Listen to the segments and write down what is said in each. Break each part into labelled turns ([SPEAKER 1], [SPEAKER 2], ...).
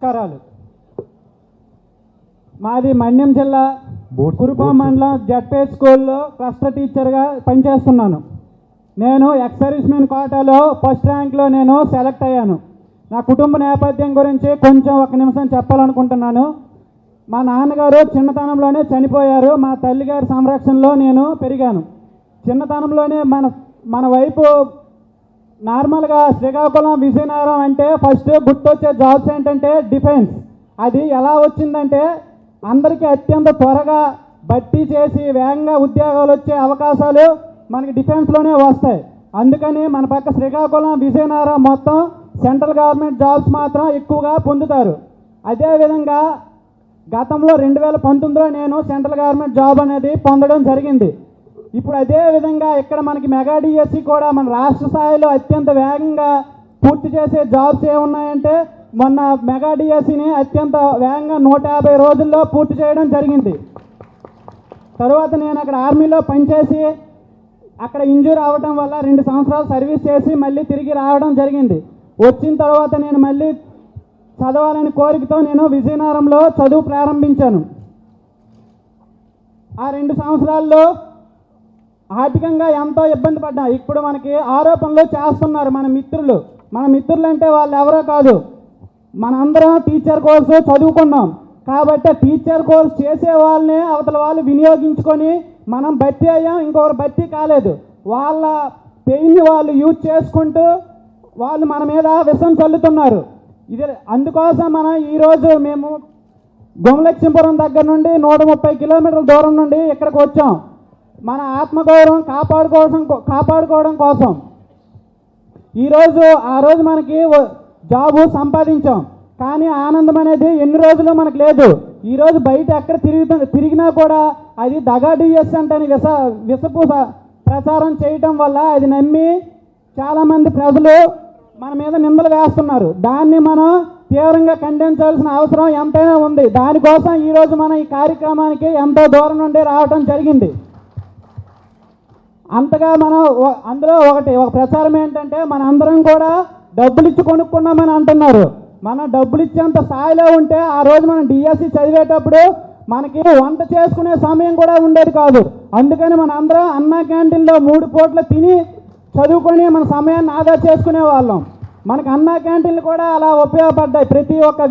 [SPEAKER 1] నమస్కారాలు. మాది మన్యం జిల్లా కురుపాం మండలం జడ్పీ స్కూల్లో క్లస్టర్ టీచర్గా పనిచేస్తున్నాను. నేను ఎక్స్ సర్వీస్మెన్ కోటాలో ఫస్ట్ ర్యాంక్లో నేను సెలెక్ట్ అయ్యాను. నా కుటుంబ నేపథ్యం గురించి కొంచెం ఒక నిమిషం చెప్పాలనుకుంటున్నాను. మా నాన్నగారు చిన్నతనంలోనే చనిపోయారు. మా తల్లిగారి సంరక్షణలో నేను పెరిగాను. చిన్నతనంలోనే మన వైపు నార్మల్గా శ్రీకాకుళం విజయనగరం అంటే ఫస్ట్ గుర్తొచ్చే జాబ్స్ ఏంటంటే డిఫెన్స్. అది ఎలా వచ్చిందంటే అందరికీ అత్యంత త్వరగా భర్తీ చేసి వేగంగా ఉద్యోగాలు వచ్చే అవకాశాలు మనకి డిఫెన్స్లోనే వస్తాయి. అందుకని మన పక్క శ్రీకాకుళం విజయనగరం మొత్తం సెంట్రల్ గవర్నమెంట్ జాబ్స్ మాత్రం ఎక్కువగా పొందుతారు. అదేవిధంగా గతంలో 2019లో నేను సెంట్రల్ గవర్నమెంట్ జాబ్ అనేది పొందడం జరిగింది. ఇప్పుడు అదేవిధంగా ఇక్కడ మనకి మెగా డిఎస్సి కూడా మన రాష్ట్ర స్థాయిలో అత్యంత వేగంగా పూర్తి చేసే జాబ్స్ ఏమున్నాయంటే మొన్న మెగా డిఎస్సిని అత్యంత వేగంగా 150 రోజుల్లో పూర్తి చేయడం జరిగింది. తర్వాత నేను అక్కడ ఆర్మీలో పనిచేసి అక్కడ ఇంజూర్ అవ్వడం వల్ల 2 సంవత్సరాలు సర్వీస్ చేసి మళ్ళీ తిరిగి రావడం జరిగింది. వచ్చిన తర్వాత నేను మళ్ళీ చదవాలని కోరికతో నేను విజయనగరంలో చదువు ప్రారంభించాను. ఆ 2 సంవత్సరాల్లో ఆర్థికంగా ఎంతో ఇబ్బంది పడ్డా. ఇప్పుడు మనకి ఆరోపణలు చేస్తున్నారు మన మిత్రులు అంటే వాళ్ళు ఎవరో కాదు, మనందరం టీచర్ కోర్సు చదువుకున్నాం కాబట్టి టీచర్ కోర్సు చేసే వాళ్ళని అవతల వాళ్ళు వినియోగించుకొని మనం భర్తీ అయ్యాం, ఇంకొకరు భర్తీ కాలేదు. వాళ్ళ పెయిన్ని వాళ్ళు యూజ్ చేసుకుంటూ వాళ్ళు మన మీద విషం చల్లుతున్నారు. ఇది అందుకోసం మనం ఈరోజు మేము గుమలక్ష్మీపురం దగ్గర నుండి 130 కిలోమీటర్ల దూరం నుండి ఇక్కడికి వచ్చాం. మన ఆత్మగౌరవం కాపాడుకోవడం కోసం. ఆ రోజు మనకి జాబు సంపాదించాం, కానీ ఆనందం అనేది ఎన్ని రోజులు మనకు లేదు. ఈరోజు బయట ఎక్కడ తిరిగినా కూడా అది దగా డిఎస్ అంటని విషపు ప్రచారం చేయటం వల్ల అది నమ్మి చాలామంది ప్రజలు మన మీద నిందలు వేస్తున్నారు. దాన్ని మనం తీవ్రంగా ఖండించాల్సిన అవసరం ఎంతైనా ఉంది. దానికోసం ఈరోజు మనం ఈ కార్యక్రమానికి ఎంతో దూరం నుండి రావడం జరిగింది. అంతగా మనం అందులో ఒక ప్రచారం ఏంటంటే మన అందరం కూడా డబ్బులు ఇచ్చి కొనుక్కున్నామని అంటున్నారు. మనం డబ్బులు ఇచ్చేంత స్థాయిలో ఉంటే ఆ రోజు మనం డిఎస్సి చదివేటప్పుడు మనకి వంట చేసుకునే సమయం కూడా ఉండేది కాదు. అందుకని మన అందరం అన్నా క్యాంటీన్లో 3 పూటలు తిని చదువుకొని మన సమయాన్ని ఆదా చేసుకునే వాళ్ళం. మనకి అన్నా క్యాంటీన్లు కూడా అలా ఉపయోగపడ్డాయి ప్రతి ఒక్క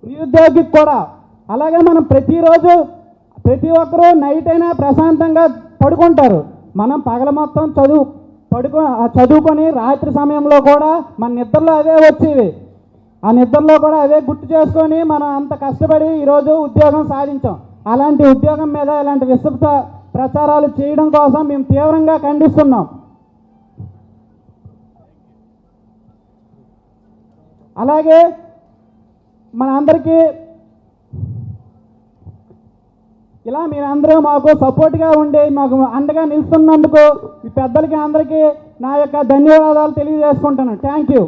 [SPEAKER 1] నిరుద్యోగికి కూడా. అలాగే మనం ప్రతిరోజు ప్రతి ఒక్కరూ నైట్ అయినా ప్రశాంతంగా పడుకుంటారు. మనం పగల మొత్తం చదువుకొని రాత్రి సమయంలో కూడా మన నిద్రలో అవే వచ్చేవి. ఆ నిద్రలో కూడా అవే గుర్తు చేసుకొని మనం అంత కష్టపడి ఈరోజు ఉద్యోగం సాధించాం. అలాంటి ఉద్యోగం మీద ఇలాంటి విస్తృత ప్రచారాలు చేయడం కోసం మేము తీవ్రంగా ఖండిస్తున్నాం. అలాగే మన అందరికీ ఇలా మీరందరూ మాకు సపోర్ట్గా ఉండి మాకు అండగా నిలుస్తున్నందుకు ఈ పెద్దలకి అందరికీ నా యొక్క ధన్యవాదాలు తెలియజేసుకుంటాను. Thank you.